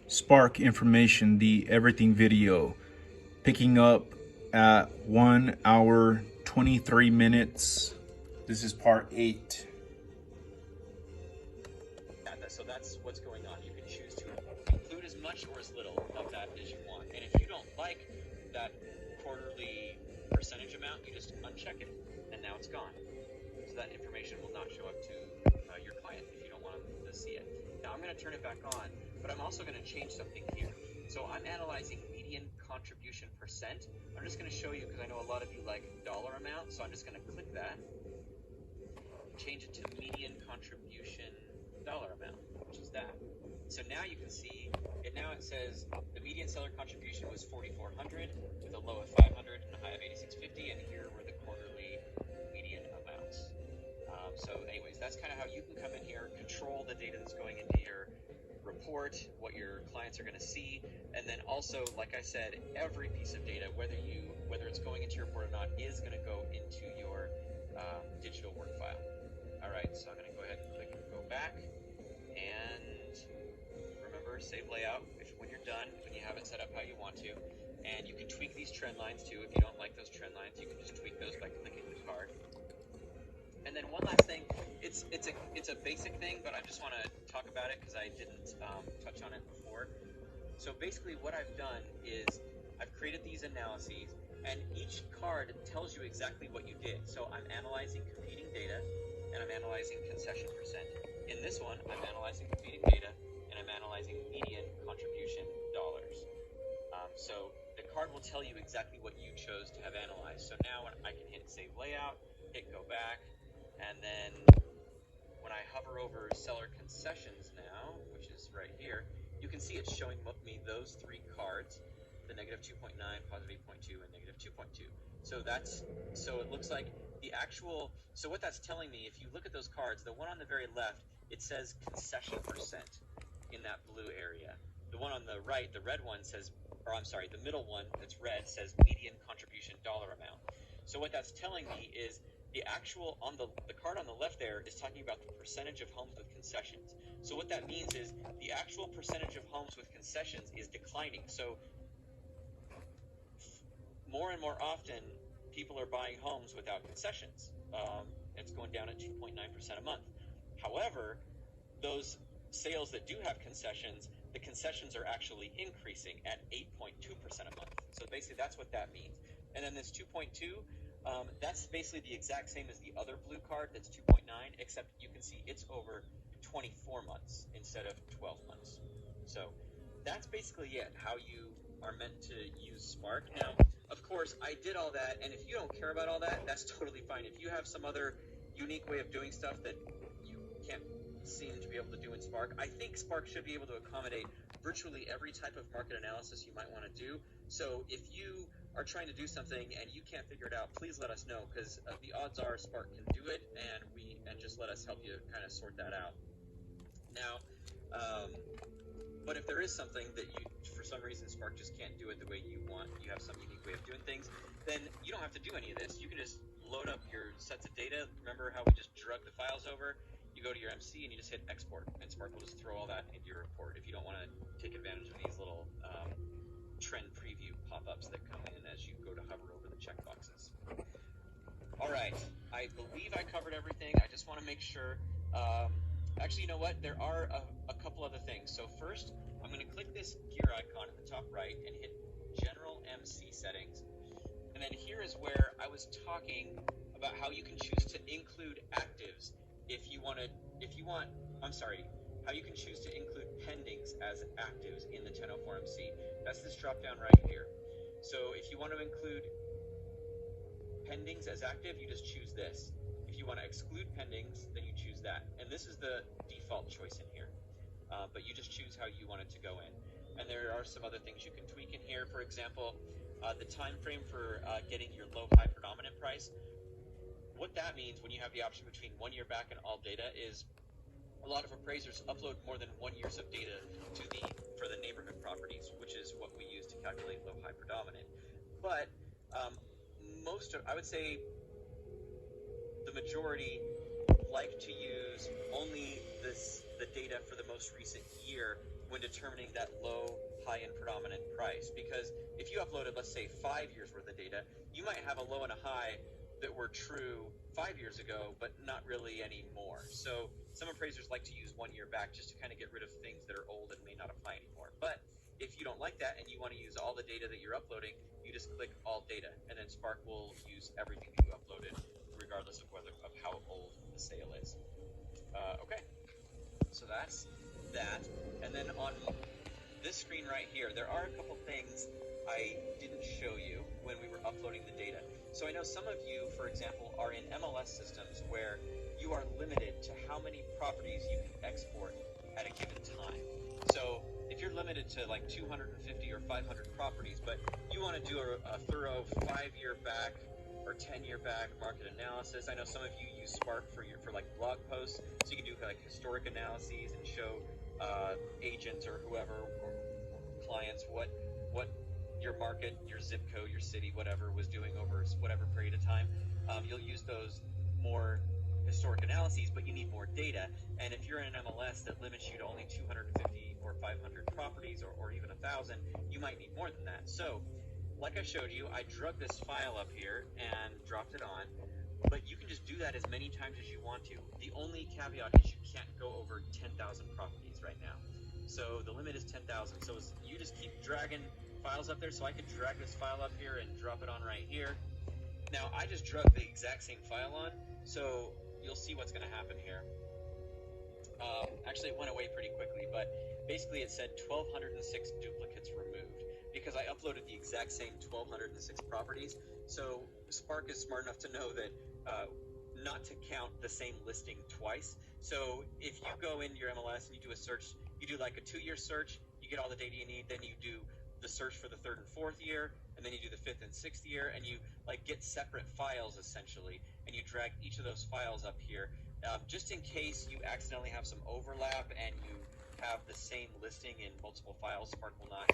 Spark information, the everything video, picking up at 1 hour 23 minutes. This is part 8. So that's what's going on. You can choose to include as much or as little of that as you want. And if you don't like that quarterly percentage amount, you just uncheck it, and now it's gone. So that information will not show up to your client if you don't want them to see it. Now I'm going to turn it back on, but I'm also going to change something here. So I'm analyzing median contribution percent. I'm just going to show you because I know a lot of you like dollar amount, so I'm just going to click that, change it to median contribution dollar amount, which is that. So now you can see it. Now it says the median seller contribution was 4,400 with a low of 500 and a high of 8,650, and here were the quarterly median amounts. So anyways, that's kind of how you can come in here, control the data that's going into your report, what your clients are going to see, and then also, like I said, every piece of data, whether it's going into your report or not, is going to go into your digital work file. All right, so I'm going to go ahead and click go back, and remember, save layout when you're done, when you have it set up how you want to, and you can tweak these trend lines too. If you don't like those trend lines, you can just tweak those by clicking the card. And then one last thing, it's a basic thing, but I just want to talk about it because I didn't touch on it before. So basically what I've done is I've created these analyses, and each card tells you exactly what you did. So I'm analyzing competing data, and I'm analyzing concession percent. In this one, I'm analyzing competing data, and I'm analyzing median contribution dollars. So the card will tell you exactly what you chose to have analyzed. So now I can hit save layout, hit go back, and then when I hover over seller concessions now, which is right here, you can see it's showing me those three cards, the negative 2.9, positive 8.2, and negative 2.2. So it looks like the actual, so what that's telling me, if you look at those cards, the one on the very left, it says concession percent in that blue area. The one on the right, the red one says, or I'm sorry, the middle one that's red says median contribution dollar amount. So what that's telling me is the actual, on the card on the left there is talking about the percentage of homes with concessions. So what that means is the actual percentage of homes with concessions is declining. So more and more often, people are buying homes without concessions. It's going down at 2.9% a month. However, those sales that do have concessions, the concessions are actually increasing at 8.2% a month. So basically that's what that means. And then this 2.2, that's basically the exact same as the other blue card that's 2.9, except you can see it's over 24 months instead of 12 months. So that's basically it, how you are meant to use Spark. Now, of course, I did all that, and if you don't care about all that, that's totally fine. If you have some other unique way of doing stuff that you can't seem to be able to do in Spark, I think Spark should be able to accommodate virtually every type of market analysis you might want to do. So if you are trying to do something and you can't figure it out, please let us know, because the odds are Spark can do it, and just let us help you kind of sort that out. Now, but if there is something that you, for some reason, Spark just can't do it the way you want, you have some unique way of doing things, then you don't have to do any of this. You can just load up your sets of data. Remember how we just drug the files over? You go to your MC and you just hit export, and Spark will just throw all that into your report if you don't want to take advantage of these little trend preview pop-ups that come in as you go to hover over the checkboxes. All right, I believe I covered everything. I just want to make sure. Actually, you know what? There are a couple other things. So first, I'm going to click this gear icon at the top right and hit General MC Settings. And then here is where I was talking about how you can choose to include actives how you can choose to include pendings as actives in the 1004MC. That's this drop down right here. So if you want to include pendings as active, you just choose this. If you want to exclude pendings, then you choose that. And this is the default choice in here. But you just choose how you want it to go in. And there are some other things you can tweak in here. For example, the time frame for getting your low-high predominant price. What that means when you have the option between 1 year back and all data is a lot of appraisers upload more than 1 year's of data for the neighborhood properties, which is what we use to calculate low-high predominant. But I would say the majority like to use only the data for the most recent year when determining that low, high, and predominant price. Because if you uploaded, let's say, 5 years worth of data, you might have a low and a high that were true 5 years ago, but not really anymore. So some appraisers like to use 1 year back just to kind of get rid of things that are old and may not apply anymore. But if you don't like that and you want to use all the data that you're uploading, you just click all data, and then Spark will use everything that you uploaded, regardless of how old the sale is. Okay, so that's that. And then on this screen right here, there are a couple things I didn't show you when we were uploading the data. So I know some of you, for example, are in MLS systems where you are limited to how many properties you can export at a given time. So if you're limited to like 250 or 500 properties, but you want to do a thorough 5-year back or 10-year back market analysis. I know some of you use Spark for like blog posts, so you can do like historic analyses and show agents or whoever or clients what your market, your zip code, your city, whatever was doing over whatever period of time. You'll use those more historic analyses, but you need more data. And if you're in an MLS that limits you to only 250 or 500 properties or even 1,000, you might need more than that. So like I showed you, I drug this file up here and dropped it on, but you can just do that as many times as you want to. The only caveat is you can't go over 10,000 properties right now. So the limit is 10,000. So you just keep dragging files up there. So I could drag this file up here and drop it on right here. Now I just drug the exact same file on, so you'll see what's going to happen here. Actually, it went away pretty quickly, but basically it said 1,206 duplicates removed because I uploaded the exact same 1,206 properties. So Spark is smart enough to know that not to count the same listing twice. So if you go into your MLS and you do a search, you do like a 2-year search, you get all the data you need, then you do the search for the 3rd and 4th year, and then you do the 5th and 6th year, and you like get separate files essentially, and you drag each of those files up here. Just in case you accidentally have some overlap and you have the same listing in multiple files, Spark will not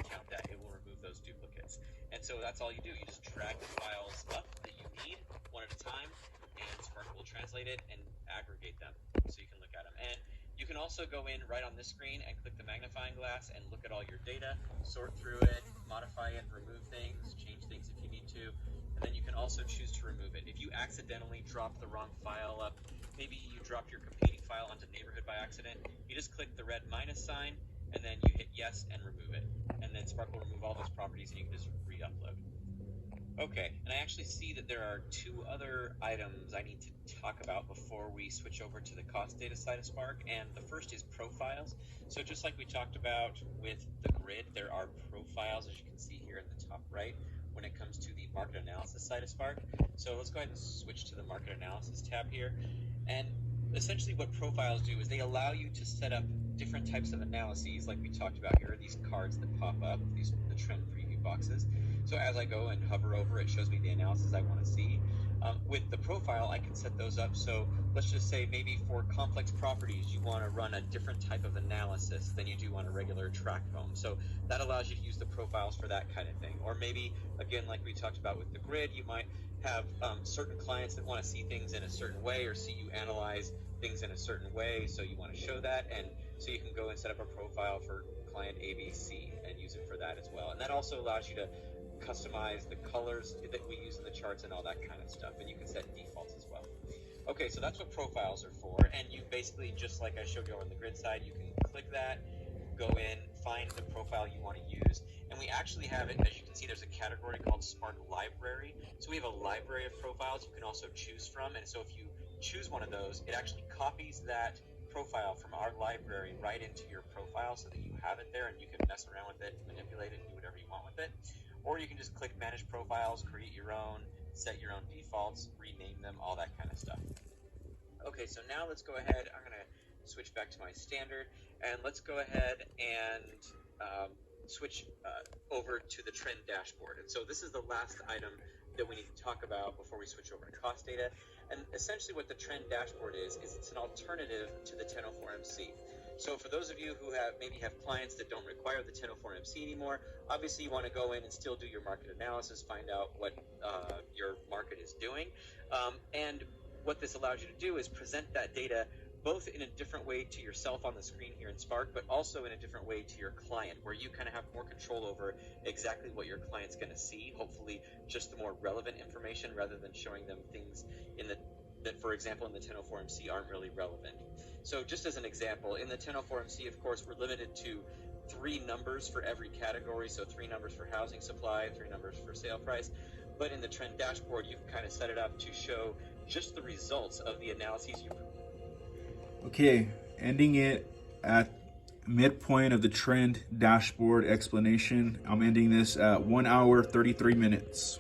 count that. It will remove those duplicates. And so that's all you do. You just drag the files up that you need one at a time, and Spark will translate it and aggregate them so you can look at them. And you can also go in right on this screen and click the magnifying glass and look at all your data, sort through it, modify it, remove things, change things if you need to. And then you can also choose to remove it. If you accidentally drop the wrong file up, maybe you dropped your competing file onto neighborhood by accident, you just click the red minus sign and then you hit yes and remove it. And then Spark will remove all those properties and you can just re-upload. Okay, and I actually see that there are 2 other items I need to talk about before we switch over to the cost data side of Spark, and the first is profiles. So just like we talked about with the grid, there are profiles, as you can see here in the top right, when it comes to the market analysis side of Spark. So let's go ahead and switch to the market analysis tab here. And essentially what profiles do is they allow you to set up different types of analyses, like we talked about here, these cards that pop up, the trend preview boxes. So as I go and hover over, it shows me the analysis I want to see. With the profile, I can set those up. So let's just say maybe for complex properties, you want to run a different type of analysis than you do on a regular track home. So that allows you to use the profiles for that kind of thing. Or maybe, again, like we talked about with the grid, you might have certain clients that want to see things in a certain way or see you analyze things in a certain way. So you want to show that. And so you can go and set up a profile for client ABC and use it for that as well. And that also allows you to customize the colors that we use in the charts and all that kind of stuff, and you can set defaults as well. Okay, so that's what profiles are for, and you basically, just like I showed you on the grid side, you can click that, go in, find the profile you want to use, and we actually have it, as you can see, there's a category called Spark Library. So we have a library of profiles you can also choose from, and so if you choose one of those, it actually copies that profile from our library right into your profile so that you have it there and you can mess around with it, manipulate it, do whatever you want with it. Or you can just click Manage Profiles, create your own, set your own defaults, rename them, all that kind of stuff. Okay, so now let's go ahead. I'm going to switch back to my standard, and let's go ahead and switch over to the trend dashboard. And so this is the last item that we need to talk about before we switch over to cost data. And essentially what the trend dashboard is it's an alternative to the 1004MC. So for those of you who maybe have clients that don't require the 1004MC anymore, obviously you want to go in and still do your market analysis, find out what your market is doing. And what this allows you to do is present that data both in a different way to yourself on the screen here in Spark, but also in a different way to your client, where you kind of have more control over exactly what your client's going to see. Hopefully, just the more relevant information rather than showing them things that, for example, in the 1004MC aren't really relevant. So just as an example, in the 1004MC, of course, we're limited to 3 numbers for every category. So 3 numbers for housing supply, 3 numbers for sale price. But in the trend dashboard, you've kind of set it up to show just the results of the analyses you. Okay, ending it at midpoint of the trend dashboard explanation. I'm ending this at 1 hour, 33 minutes.